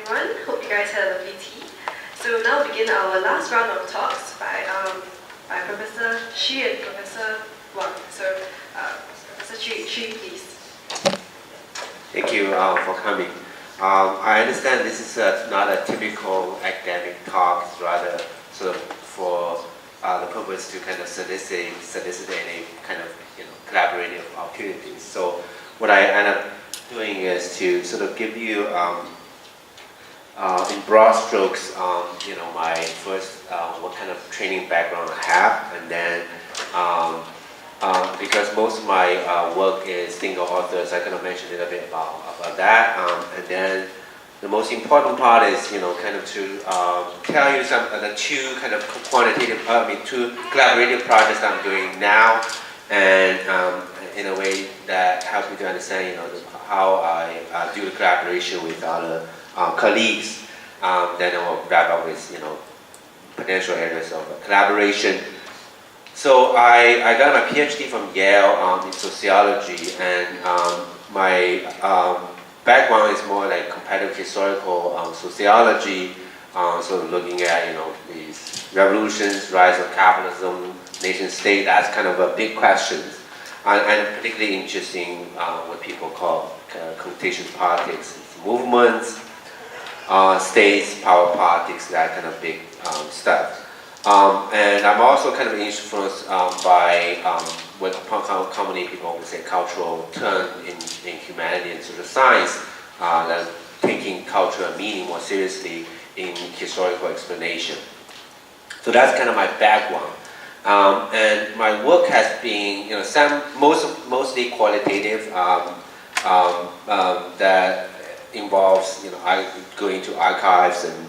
everyone. Hope you guys had a lovely tea. So we'll now begin our last round of talks by Professor Xu and Professor Wang. So Professor Xu, please. Thank you for coming. I understand this is not a typical academic talk, it's rather sort of for the purpose to kind of solicit any kind of collaborative opportunities. So what I end up doing is to sort of give you in broad strokes, my first what kind of training background I have, and then because most of my work is single authors, I kind of mentioned a little bit about that, and then the most important part is kind of to tell you some of the two kind of two collaborative projects I'm doing now, and in a way that helps me to understand how I do the collaboration with other colleagues. Then I will wrap up with potential areas of collaboration. So I got my PhD from Yale in sociology, and my background is more like comparative historical sociology, sort of looking at these revolutions, rise of capitalism, nation state. That's kind of a big question, and particularly interesting what people call contention politics, movements, states, power politics, that kind of big stuff. And I'm also kind of influenced by what commonly people would say cultural turn in humanity and social science, that taking culture and meaning more seriously in historical explanation. So that's kind of my background. And my work has been, mostly qualitative, that involves, going to archives and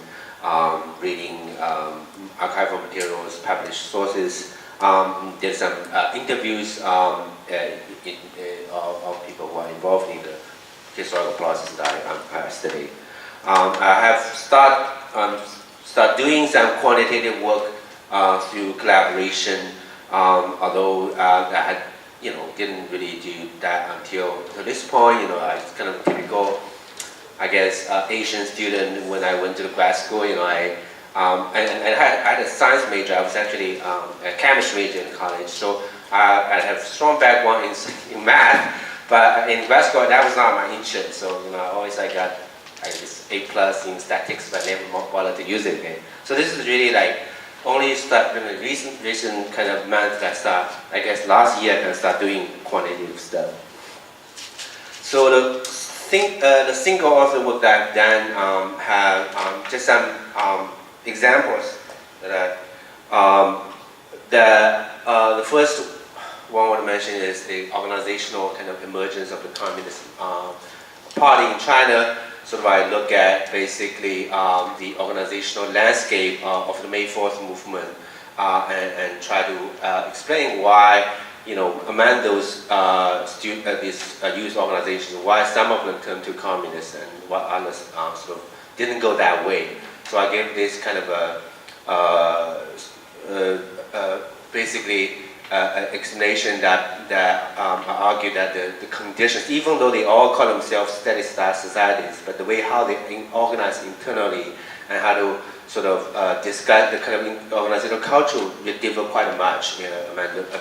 reading archival materials, published sources. There's some interviews of people who are involved in the historical process that I study. I have start doing some quantitative work through collaboration, although I had didn't really do that until this point. I was kind of typical, I guess, Asian student. When I went to the grad school, I had a science major. I was actually a chemistry major in college, so I have strong background in math, but in grad school that was not my interest. So always I got this A+ in statistics, but never bothered to use it again. So this is really like only recent kind of month that I guess last year I can start doing quantitative stuff. So the single author work that I've done have just some examples that the first one I want to mention is the organizational kind of emergence of the Communist Party in China. Sort of I look at basically the organizational landscape of the May 4th movement and try to explain why, among those these youth organizations, why some of them turned to communists and what others sort of didn't go that way. So I gave this kind of basically explanation that I argue that the conditions, even though they all call themselves steady-state societies, but the way how they organize internally and how to sort of discuss the kind of organizational culture will differ quite much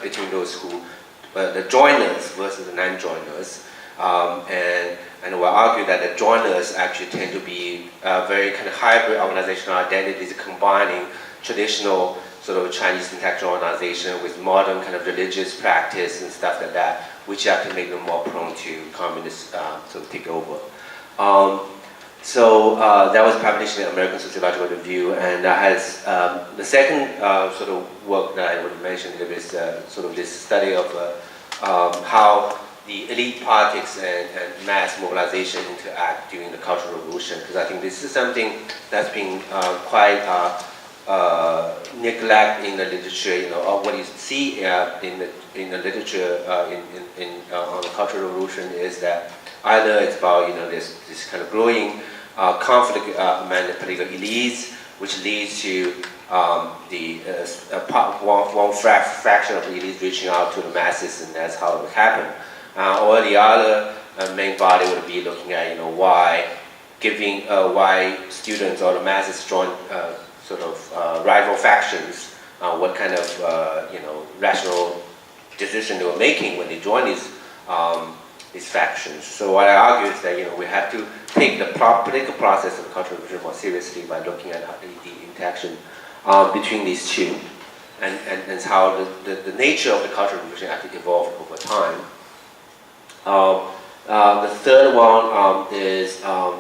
between those who, the joiners versus the non-joiners. And we'll argue that the joiners actually tend to be very kind of hybrid organizational identities, combining traditional sort of Chinese intellectual organization with modern kind of religious practice and stuff like that, which actually make them more prone to communist sort of take over. So that was published in the American Sociological Review, and has the second sort of work that I would mention is sort of this study of how the elite politics and mass mobilization interact during the Cultural Revolution, because I think this is something that's been quite neglect in the literature. Or what you see in the literature on the Cultural Revolution is that either it's about this kind of growing conflict among the political elites, which leads to one fraction of the elites reaching out to the masses, and that's how it would happen. Or the other main body would be looking at why giving why students or the masses join sort of rival factions, what kind of rational decision they were making when they joined these factions. So what I argue is that we have to take the political process of the Cultural Revolution more seriously by looking at the interaction between these two, and how the nature of the Cultural Revolution actually evolved over time. The third one is a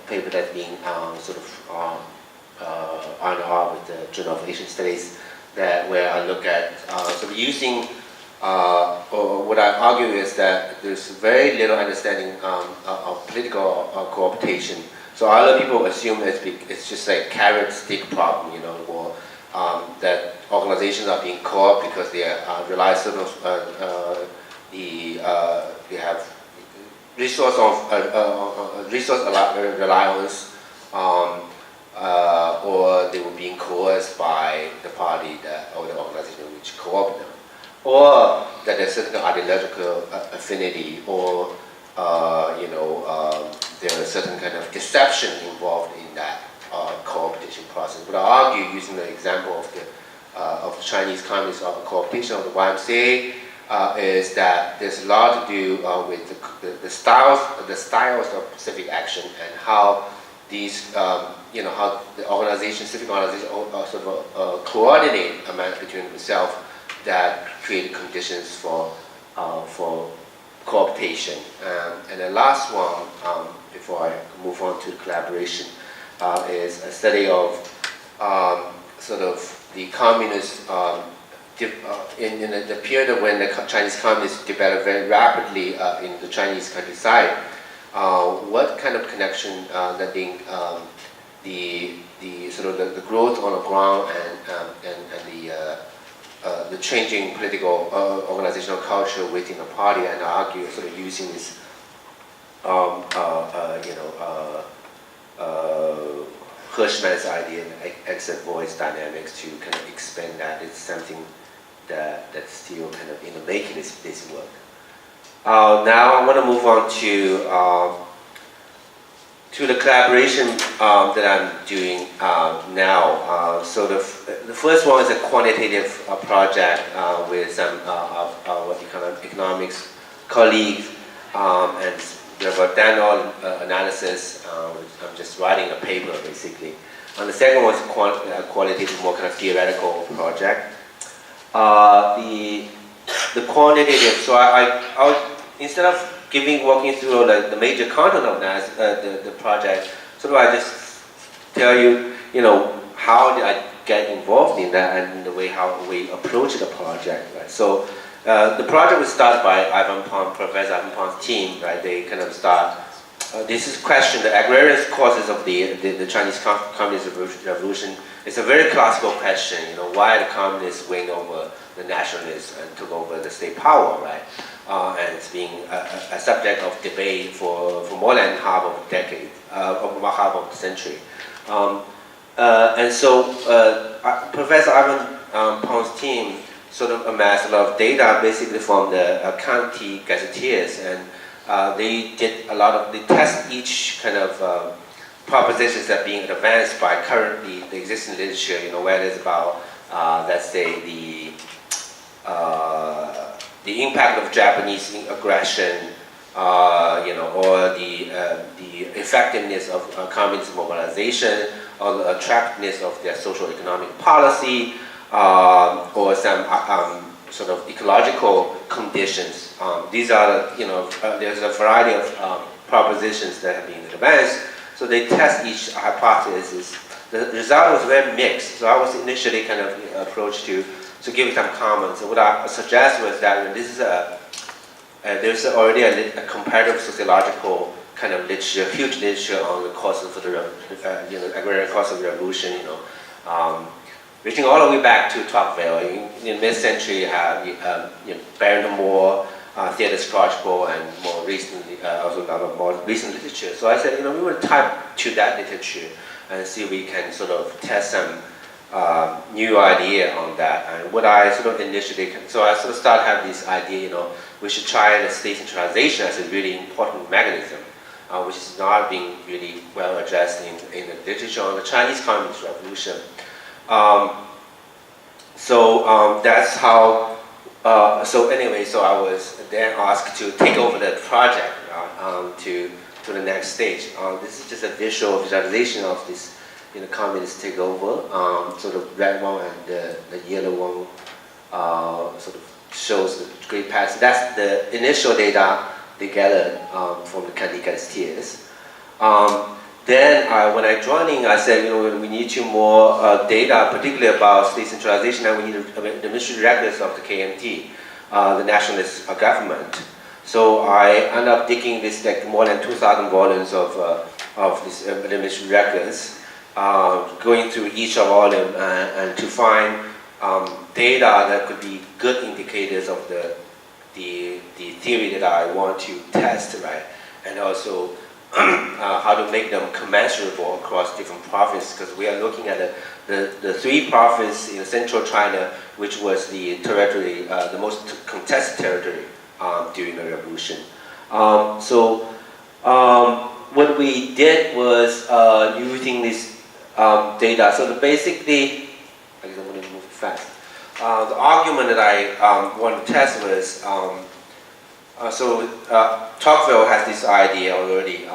paper that's being sort of on with the Journal of Asian Studies, where I look at sort of using, or what I argue is that there's very little understanding of political cooptation. So other people assume that it's just like carrot-stick problem, or that organizations are being co-opted because they rely sort of they have resource reliance, or they were being coerced by the party or the organization which co-opted them, or that there's certain ideological affinity, or there is certain kind of deception involved in that co-optation process. But I argue, using the example of the Chinese Communist co-optation of the YMCA, is that there's a lot to do with the styles of civic action, and how these, how the organization, civic organization, sort of coordinate a manner between themselves that create conditions for cooptation. And the last one, before I move on to collaboration, is a study of sort of the communist, in the period when the Chinese communists developed very rapidly in the Chinese countryside, what kind of connection that the sort of the growth on the ground and the changing political organizational culture within the party, and I argue sort of using this Hirschman's idea and exit voice dynamics to kind of expand that. It's something that's still kind of in the making, this work. Now I want to move on to the collaboration that I'm doing now. So the first one is a quantitative project with some economics colleagues, and we have a Daniel analysis. I'm just writing a paper basically. And the second one is a qualitative, more kind of theoretical project. The quantitative, so I'll instead of walking through the major content of that, the project, so I just tell you, how did I get involved in that, and the way how we approach the project, right? So the project was started by Professor Ivan Pong's team, right? They kind of start. This is question the agrarian causes of the Chinese Communist Revolution. It's a very classical question, why the communists win over the nationalists and took over the state power, right? And it's being a subject of debate for more than half of a decade, half of a century. And so Professor Ivan Pong's team sort of amassed a lot of data basically from the county gazetteers, and they did they test each kind of propositions that are being advanced by currently the existing literature, whether it's about, let's say, the impact of Japanese aggression, or the effectiveness of communist mobilization, or the attractiveness of their social economic policy, or some sort of ecological conditions. These are, there's a variety of propositions that have been advanced. So they test each hypothesis. The result was very mixed. So I was initially kind of approached to give some comments. So what I suggest was that this is there's already a comparative sociological kind of literature, huge literature on the causes of the agrarian causes of the revolution. Reaching all the way back to Tocqueville. In mid-century, you have Barron Moore, Theodore Scottbull, and more recently, also another more recent literature. So I said, we will type to that literature and see if we can sort of test some new idea on that. And what I sort of initially, so I sort of started having this idea, we should try the state centralization as a really important mechanism. which is not being really well addressed in the literature on the Chinese Communist Revolution. That's how, so I was then asked to take over the project to the next stage. This is just a visualization of this communist takeover. So the red one and the yellow one sort of shows the great patterns. That's the initial data they gathered from the candidates. Then when I joined in, I said, we need more data, particularly about state centralization, and we need the administrative records of the KMT, the nationalist government. So I ended up digging this more than 2,000 volumes of these administrative records, going through each of all of them and to find data that could be good indicators of the theory that I want to test, right? And also how to make them commensurable across different provinces, because we are looking at the three provinces in central China, which was the territory, the most contested territory during the revolution. What we did was using this data. So basically, I guess I'm going to move fast. The argument that I want to test was, Tocqueville has this idea already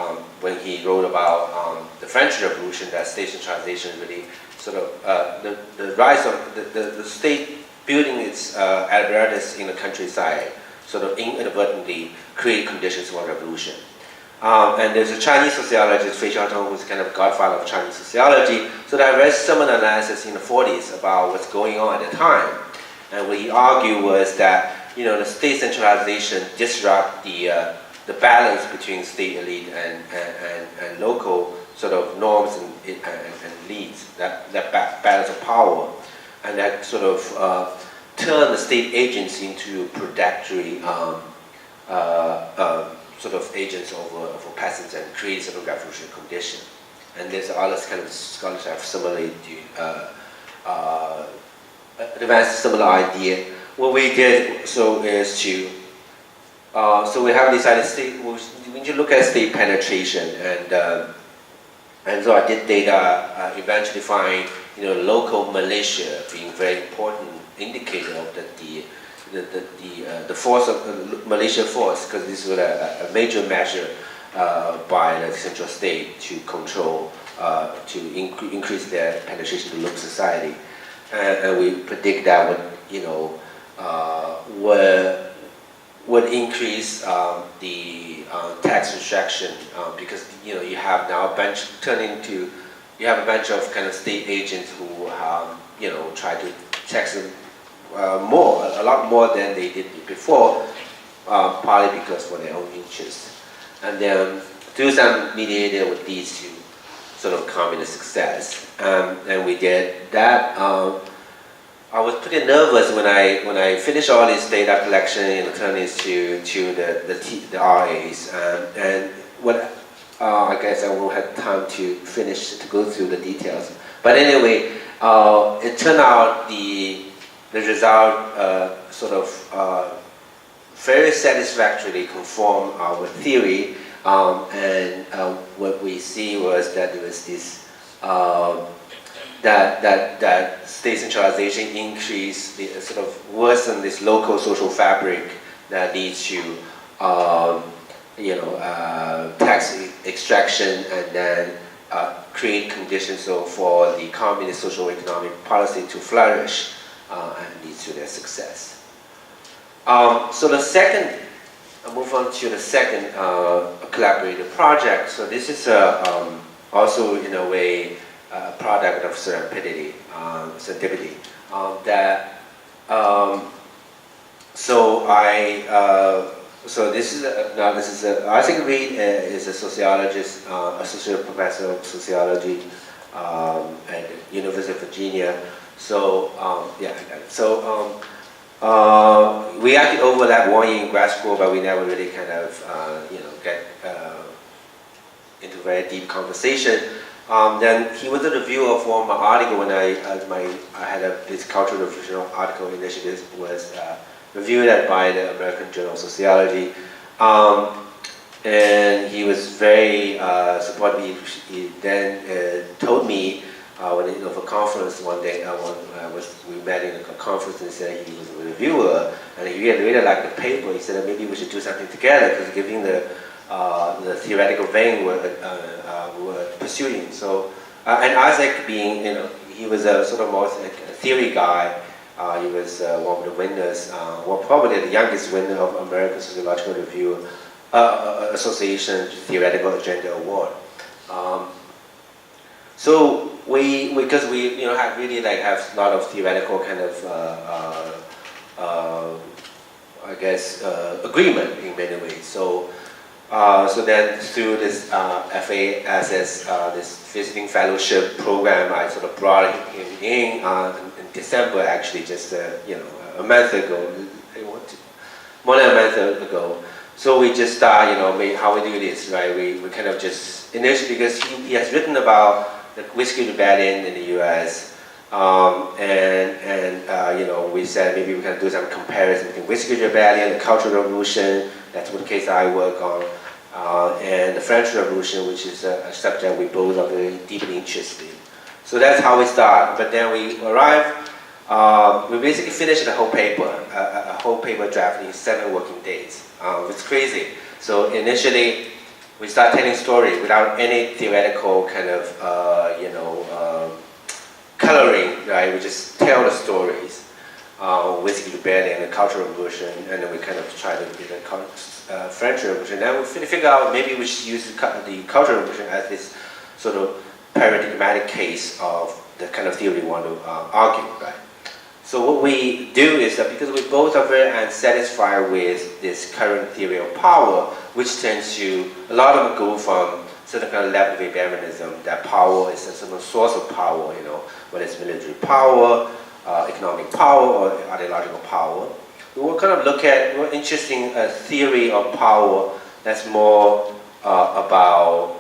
when he wrote about the French Revolution, that state centralization really sort of, the rise of the state building its apparatus in the countryside sort of inadvertently create conditions for revolution. And there's a Chinese sociologist, Xiaohong, who's kind of godfather of Chinese sociology. So there was similar analysis in the 40s about what's going on at the time. And what he argued was that the state centralization disrupt the balance between state elite and local sort of norms and leads, that balance of power, and that sort of turn the state agents into predatory sort of agents over peasants and create sort of revolutionary condition. And there's other kind of scholars have similarly advanced a similar idea. What we did is to we have decided we need to look at state penetration, and so I did data eventually find local militia being very important indicator of the force of militia force, because this was a major measure by the central state to control, to increase their penetration to local society, and we predict that would increase the tax restriction, because you have now a bunch of kind of state agents who try to tax them a lot more than they did before, partly because for their own interest. And then through some mediator would lead to sort of communist success. And we did that. I was pretty nervous when I finished all this data collection and turned it to the RAs. And what I guess I won't have time to go through the details. But anyway, it turned out the result sort of very satisfactorily conformed our theory, and what we see was that there was this that state centralization increased, sort of worsened this local social fabric that leads to tax extraction, and then create conditions for the communist social economic policy to flourish and lead to their success. So the second, I'll move on to the second collaborative project. So this is also in a way a product of serendipity. So this is Isaac Reed is a sociologist, associate professor of sociology at University of Virginia. So we actually overlapped 1 year in grad school, but we never really kind of get into very deep conversation. Then he was a reviewer for my article when I had this cultural revolution article initiative was reviewed by the American Journal of Sociology. and he was very supportive. He then told me when for a conference one day, we met in a conference, and said he was a reviewer, and he really liked the paper. He said maybe we should do something together, because given the theoretical vein we're pursuing. So, and Isaac being, he was a sort of more like a theory guy. He was one of the winners, well, probably the youngest winner of American Sociological Review Association Theoretical Agenda Award. So because we have really have a lot of theoretical kind of I guess agreement in many ways. So then through this FASS, this visiting fellowship program, I sort of brought him in December, actually, just a month ago, more than a month ago. So we just start, how we do this, right? We kind of just initially, because he has written about the Whiskey Rebellion in the U.S. We said maybe we can do some comparison between Whiskey Rebellion, the Cultural Revolution. That's one case I work on, and the French Revolution, which is a subject we both are very deeply interested in. So that's how we start. But then we arrive. We basically finished the whole paper, a whole paper draft in 7 working days. It's crazy. So initially, we start telling stories without any theoretical kind of, coloring, right? We just tell the stories. Whiskey Rebellion, the Cultural Revolution, and then we kind of try to do the French Revolution. Then we figure out maybe we should use the Cultural Revolution as this sort of paradigmatic case of the kind of theory we want to argue, right? So what we do is that because we both are very unsatisfied with this current theory of power, which tends to, a lot of them go from certain kind of left Weberianism, that power is a certain source of power, whether it's military power, economic power, or ideological power. We will kind of look at more interesting theory of power that's more about,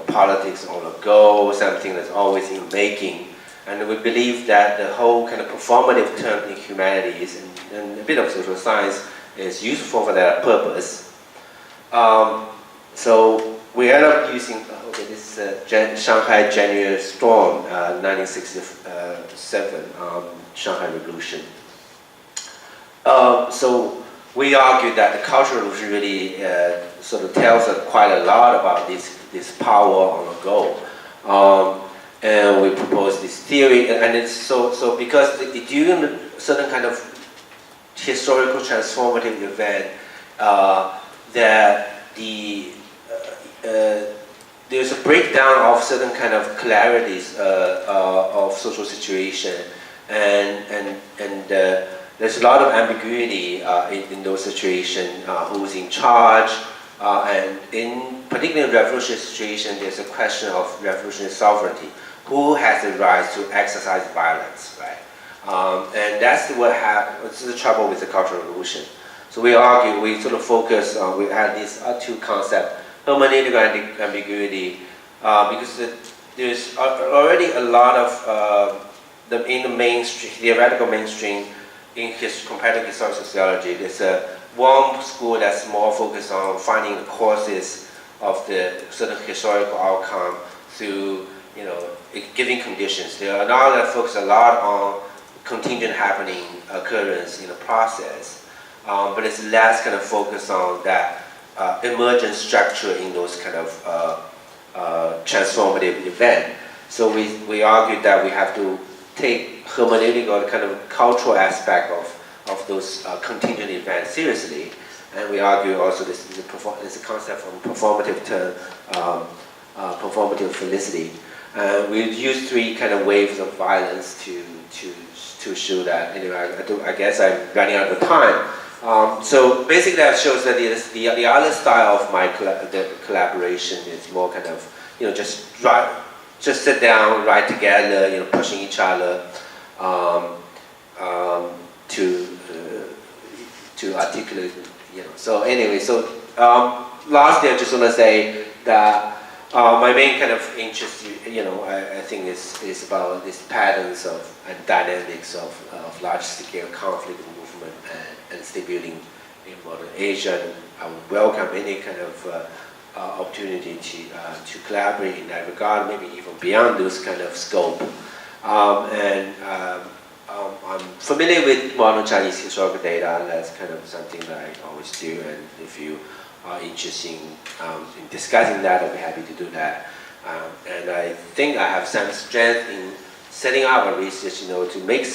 politics on the go, something that's always in making. And we believe that the whole kind of performative term in humanities and a bit of social science is useful for that purpose. So we end up using, this is Shanghai January Storm, 1967, Shanghai Revolution. So we argue that the Cultural Revolution really sort of tells us quite a lot about this power on the go. And we propose this theory, and it's so because during a certain kind of historical transformative event, that there's a breakdown of certain kind of clarities of social situation, and there's a lot of ambiguity in those situations. Who's in charge? And in particularly revolutionary situation, there's a question of revolutionary sovereignty. Who has the right to exercise violence, right? And that's what happened. This is the trouble with the Cultural Revolution. So we argue, we sort of focus on, we add these 2 concepts, hermeneutical ambiguity, because there's already a lot of, in the mainstream, theoretical mainstream, in comparative historical sociology, there's one school that's more focused on finding the causes of the certain historical outcome through, giving conditions. There are now that focus a lot on contingent happening occurrence in the process, but it's less kind of focused on that emergent structure in those kind of transformative event. So we argued that we have to take hermeneutical kind of cultural aspect of those contingent events seriously, and we argue also this is a concept from performative term, performative felicity. We use 3 kind of waves of violence to show that. Anyway, I guess I'm running out of time. So basically, that shows that the other style of my collaboration is more kind of just sit down, write together, pushing each other to articulate, So anyway, lastly, I just want to say that. My main kind of interest, I think is about these patterns and dynamics of large-scale conflict movement and state building in modern Asia. And I would welcome any kind of opportunity to collaborate in that regard, maybe even beyond those kind of scope. I'm familiar with modern Chinese historical data. That's kind of something that I always do. And if you are interested in discussing that, I'll be happy to do that. And I think I have some strength in setting up a research, to make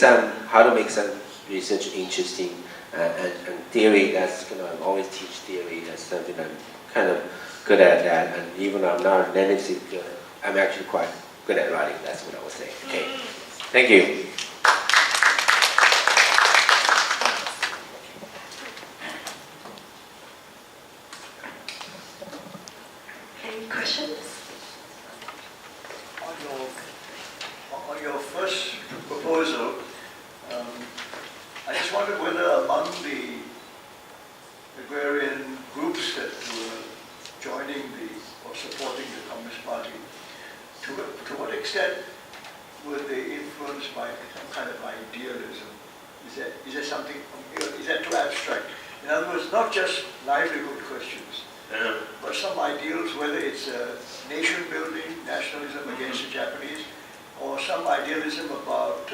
how to make some research interesting. And theory, that's, I always teach theory. That's something I'm kind of good at that. And even though I'm not a linguistic, I'm actually quite good at writing. That's what I would say. Okay. Thank you. Any questions? On your first proposal, I just wondered whether among the agrarian groups that were joining or supporting the Communist Party, to what extent were they influenced by some kind of idealism? Is there something, is that too abstract? In other words, not just livelihood questions, but some ideals, whether it's nation building, nationalism against the Japanese, or some idealism about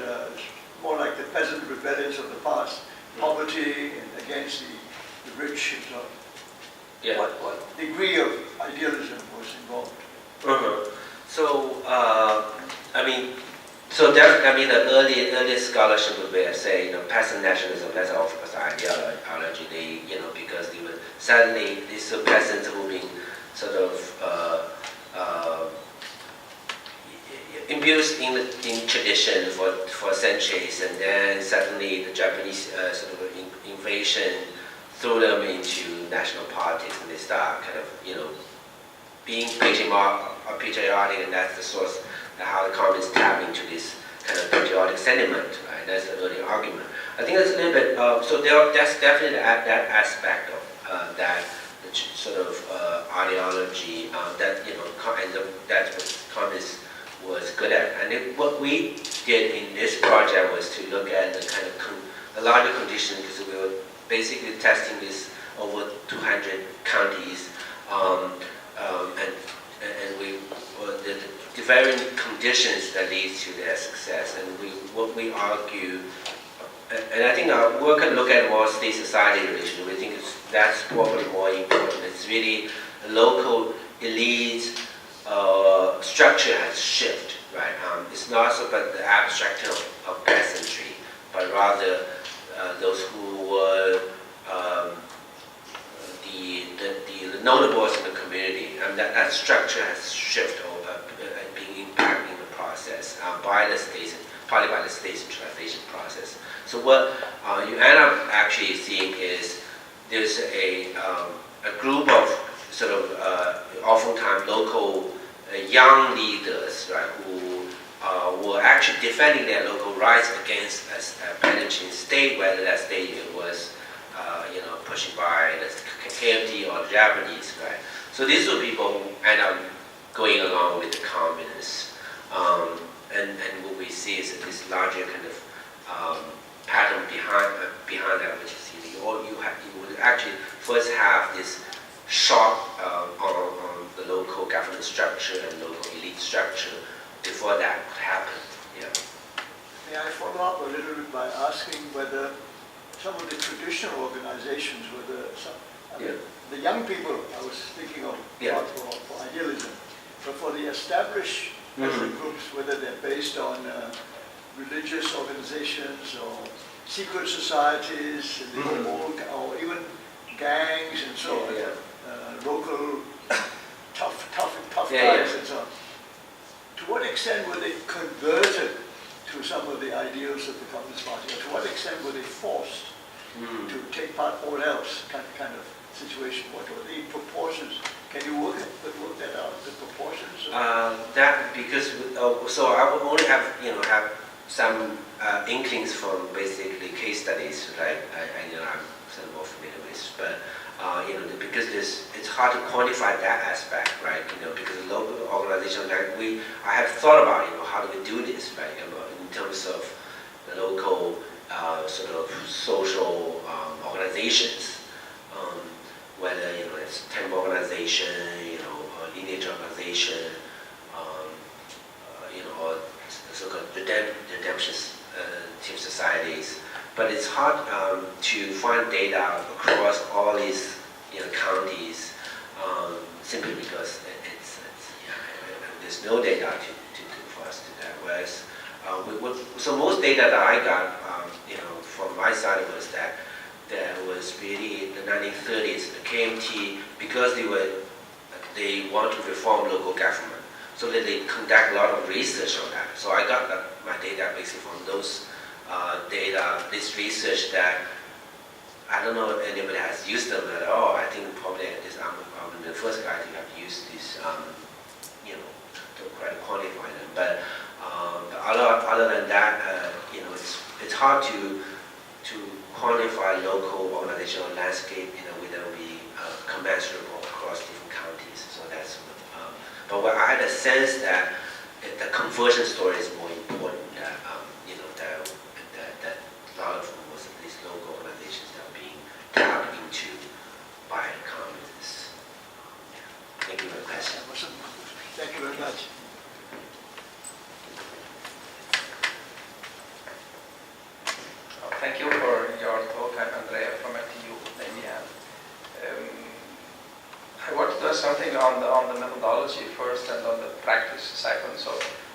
more like the peasant rebellions of the past, poverty and against the rich and so on. Yeah. What degree of idealism was involved? So, the early scholarship would be, say, peasant nationalism, that's of course ideology. They, because they were suddenly these peasants who been sort of imbued in tradition for centuries, and then suddenly the Japanese sort of invasion threw them into national politics, and they start kind of, being patriotic, and that's the source of how the communists tap into this kind of patriotic sentiment, right? That's the early argument. I think that's a little bit, that's definitely that aspect of that sort of ideology that, that's what communists was good at. And what we did in this project was to look at the kind of a larger condition, because we were basically testing this over 200 counties, and we were the varying conditions that lead to their success. And what we argue, and I think we're going to look at more state-society relations. We think that's probably more important. It's really a local elite structure has shifted, right? It's not so about the abstraction of peasantry, but rather those who were the notables in the community, and that structure has shifted over, being impacted in the process by the state, partly by the state centralization process. So what you end up actually seeing is there's a group of sort of oftentimes local young leaders, right, who were actually defending their local rights against a penetrating state, whether that state was pushed by the KMT or the Japanese, right? So these are people who end up going along with the communists, and what we see is this larger kind of pattern behind that, which is you would actually first have this shock on the local government structure and local elite structure before that could happen. Yeah. May I follow up a little bit by asking whether some of the traditional organizations, whether the young people I was thinking of for idealism, but for the established groups, whether they're based on religious organizations or secret societies, or even gangs and so on, local tough guys and so on. To what extent were they converted to some of the ideals of the Communist Party, or to what extent were they forced to take part all else kind of situation? What were the proportions? Can you work that out, the proportions? So I will only have some inklings from basically case studies, right? I'm sort of more familiar with, but because it's hard to quantify that aspect, right? Because the local organization, I have thought about, how do we do this, right? In terms of the local sort of social organizations, whether it's temple organization, village organization, or so-called redemption team societies. But it's hard to find data across all these counties simply because there's no data for us to do that. Whereas, so most data that I got, from my side was that there was really in the 1930s the KMT, because they want to reform local government, so that they conduct a lot of research on that. So I got my data basically from those data, this research that I don't know if anybody has used them at all. I think probably I'm the first guy to have used this, to try to quantify them. But other than that, it's hard to quantify local organizational landscape in a way that will be commensurable across different counties. So that's, but I had a sense that the conversion story is more important. That a lot of them was these local organizations that are being tapped into by the communists. Thank you for the question. Thank you very much. Thank you for your talk. I'm Andrea from NTU, Indiana. I want to do something on the methodology first and on the practice second. So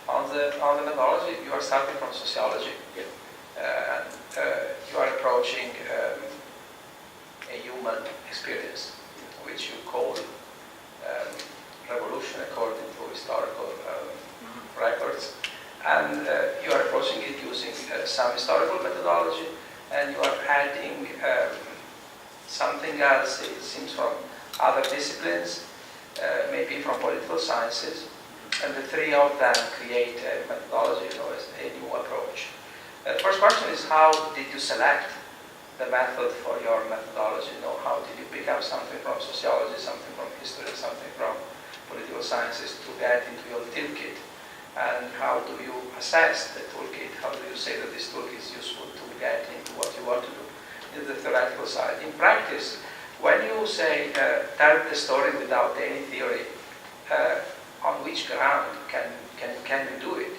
on the methodology, you are starting from sociology. Yeah. You are approaching a human experience, which you call revolution according to historical records. And you are approaching it using some historical methodology, and you are adding something else, it seems, from other disciplines, maybe from political sciences, and the three of them create a methodology, as a new approach. The first question is, how did you select the method for your methodology? How did you pick up something from sociology, something from history, something from political sciences to get into your toolkit? And how do you assess the toolkit? How do you say that this toolkit is useful to get into what you want to do in the theoretical side? In practice, when you say tell the story without any theory, on which ground can you do it?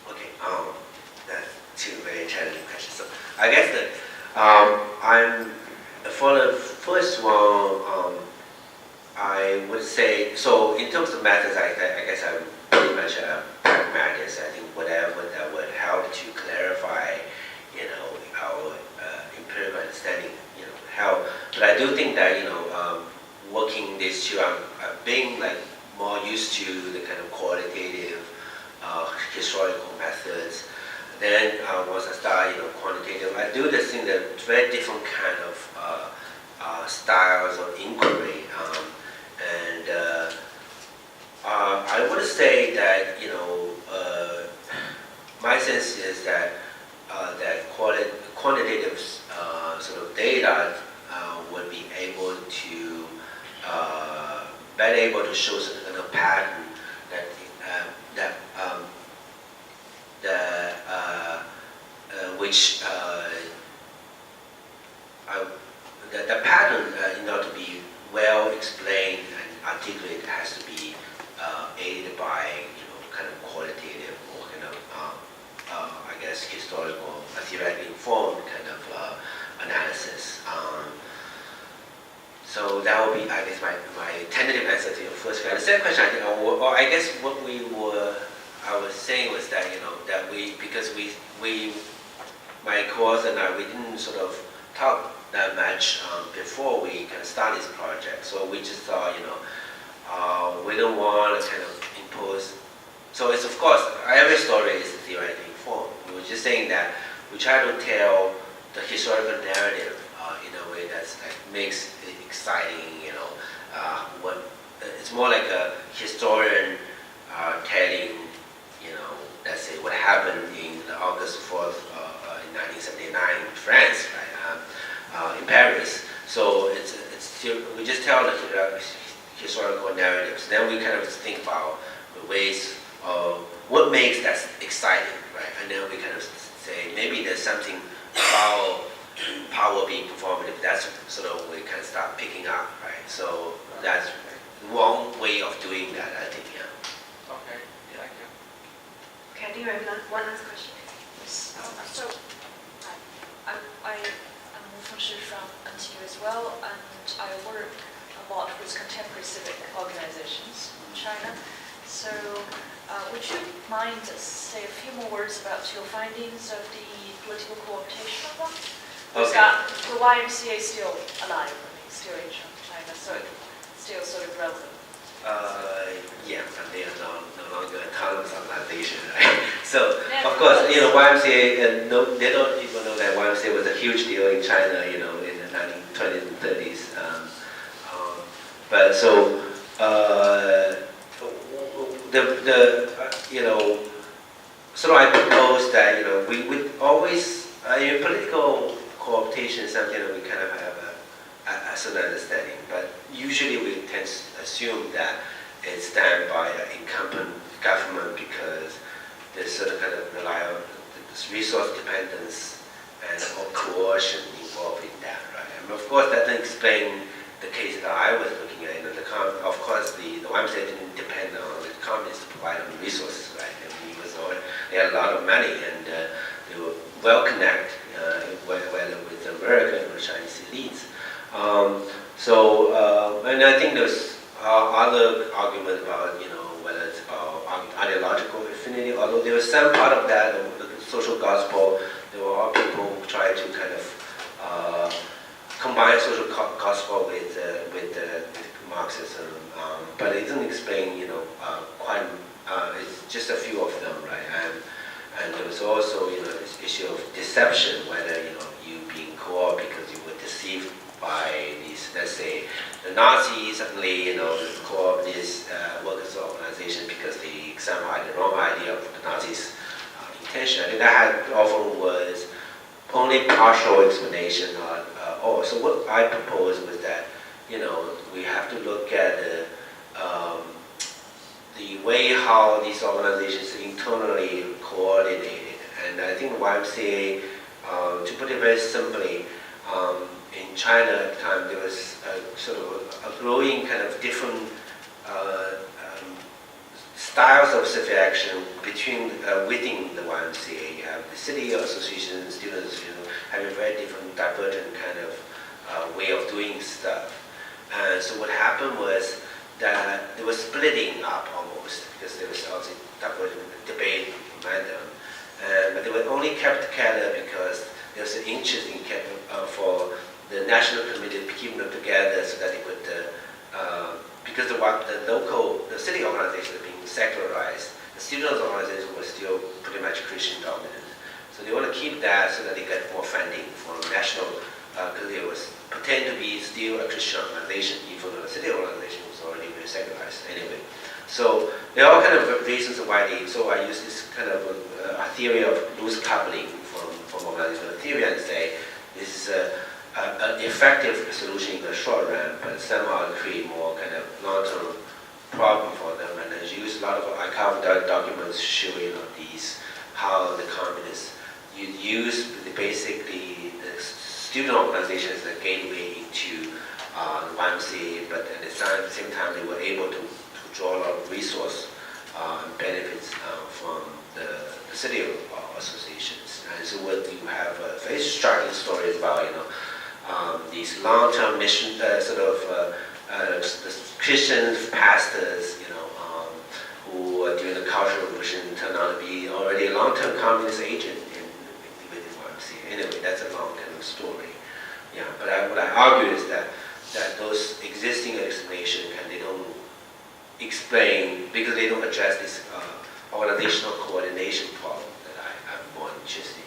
Okay, that's two very challenging questions. So I guess that for the first one, I would say, so in terms of methods, I guess I'm pretty much a pragmatist. I think whatever that would help to clarify, our empirical understanding, help. But I do think that, working these two, I'm being more used to the kind of qualitative, historical methods. Then once I start, quantitative, I do this thing that very different kind of styles of inquiry. I would say that, my sense is that quantitative sort of data would be able to better able to show some kind of pattern the pattern in order to be well explained and articulated has to be aided by kind of qualitative or kind of I guess historical, theoretically informed kind of analysis. So that would be, I guess, my tentative answer to your first question. The second question, I think, I guess what I was saying was that that because my co-author and I, we didn't sort of talk that much before we kind of start this project. So we just thought, we don't want to kind of impose. So it's, of course, every story is theoretically informed. We were just saying that we try to tell the historical narrative in a way that's makes it exciting. It's more like a historian telling, let's say what happened in August 4th in 1979 in France, right, in Paris. So we just tell the historical narratives. Then we kind of think about the ways of what makes that exciting, right? And then we kind of say maybe there's something about power being performative. That's sort of we kind of start picking up, right? So that's wrong way of doing that, I think, yeah. Okay, thank you. Okay, I think we have one last question. Yes. So, I'm Wu from NTU as well, and I work a lot with contemporary civic organizations in China. So, would you mind say a few more words about your findings of the political cooptation of them? Okay. The YMCA is still alive, still in China, so it's still sort of relevant. Yeah, but they are no longer a autonomous organization, right? So, of course, YMCA, they don't even know that YMCA was a huge deal in China, in the 1920s and 30s. But so, so I propose that, we would always, political cooptation is something that we kind of have a certain understanding, but usually we tend to assume that it's done by an incumbent government because there's certain kind of resource dependence and or coercion involved in that, right? And of course, that doesn't explain the case that I was looking at. Of course, the YMCA didn't depend on the communists to provide them resources, right? They had a lot of money and they were well connected, whether with American or Chinese elites. And I think there's other argument about, whether it's about ideological affinity, although there was some part of that, the social gospel, there were all people who tried to kind of combine social gospel with Marxism, but it doesn't explain, quite, it's just a few of them, right? And there was also, this issue of deception, whether, you being co-opted because you were deceived by these, let's say, the Nazis suddenly, co-opt this workers' organization because they somehow had the wrong idea of the Nazis' intention. I think that often was only partial explanation. So what I proposed was that, we have to look at the way how these organizations internally coordinated. And I think YMCA, to put it very simply, in China at the time, there was sort of a growing kind of different styles of civic action within the YMCA. You have the city association, student association, having a very different, divergent kind of way of doing stuff. And so what happened was that they were splitting up almost, because there was also divergent debate among them. But they were only kept together because there was an interest in for the national committee to keep them together so that they could, because the city organization was being secularized, the student organization was still pretty much Christian dominant. So they want to keep that so that they get more funding from national, because it was pretend to be still a Christian organization, even though the city organization was already very secularized anyway. So there are all kind of reasons why so I use this kind of a theory of loose coupling from organizational theory and say this is an effective solution in the short run, but somehow create more kind of long-term problem for them. And I use a lot of archival documents showing these, how the communists use basically the student organization as a gateway into the YMCA, but at the same time they were able to draw a lot of resource and benefits from the city associations. And so what you have very striking stories about, these long-term mission, the Christian pastors, who during the Cultural Revolution turned out to be already a long-term communist agent with the YMCA. Anyway, that's a long kind of story. Yeah, but what I argue is that those existing explanations they don't explain because they don't address this organizational coordination problem that I'm more interested in.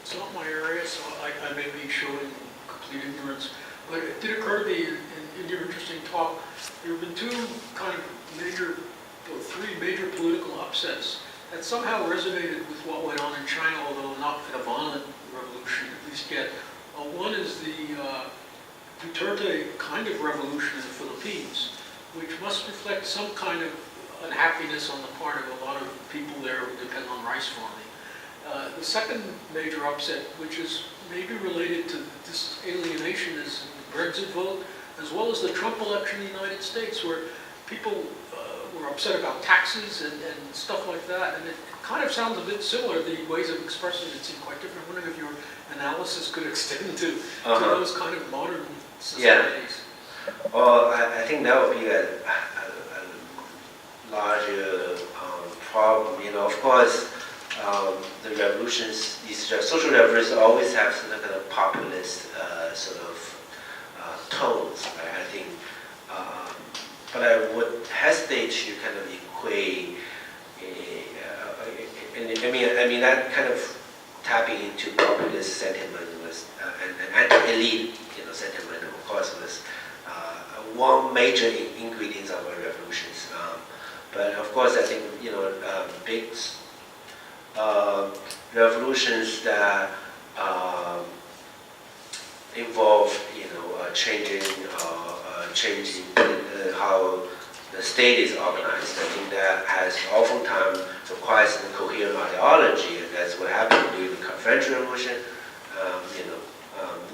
It's not my area, so I may be showing complete ignorance, but it did occur to me in your interesting talk, there have been three major political upsets that somehow resonated with what went on in China, although not in a violent revolution, at least yet. One is the Duterte kind of revolution in the Philippines, which must reflect some kind of unhappiness on the part of a lot of people there who depend on rice farming. The second major upset, which is maybe related to this alienation, is the Brexit vote, as well as the Trump election in the United States, where people were upset about taxes and stuff like that. And it kind of sounds a bit similar. The ways of expressing it seem quite different. I'm wondering if your analysis could extend to those kind of modern societies. Yeah. Well, I think that would be a larger problem. You know, of course, the revolutions, these social revolutions always have some kind of populist sort of tones, right? I think, but I would hesitate to kind of equate. I mean that kind of tapping into populist sentiment was and anti-elite, sentiment, of course, was one major ingredient of our revolutions. But of course, I think big revolutions that involve changing how the state is organized. I think that has oftentimes requires some coherent ideology, and that's what happened during the French Revolution.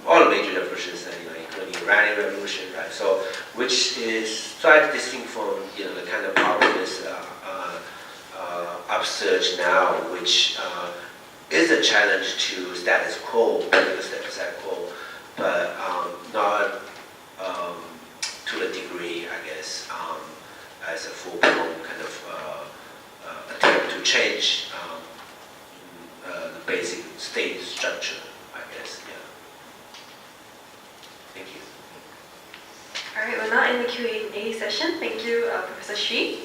All the major revolutions, including the Iranian Revolution, right? So, which is slightly distinct from the kind of populist upsurge now, which is a challenge to status quo, but not to the degree, I guess, as a full-blown kind of attempt to change the basic state structure, I guess. Yeah. Thank you. All right, we're now in the Q&A session. Thank you, Professor Xu.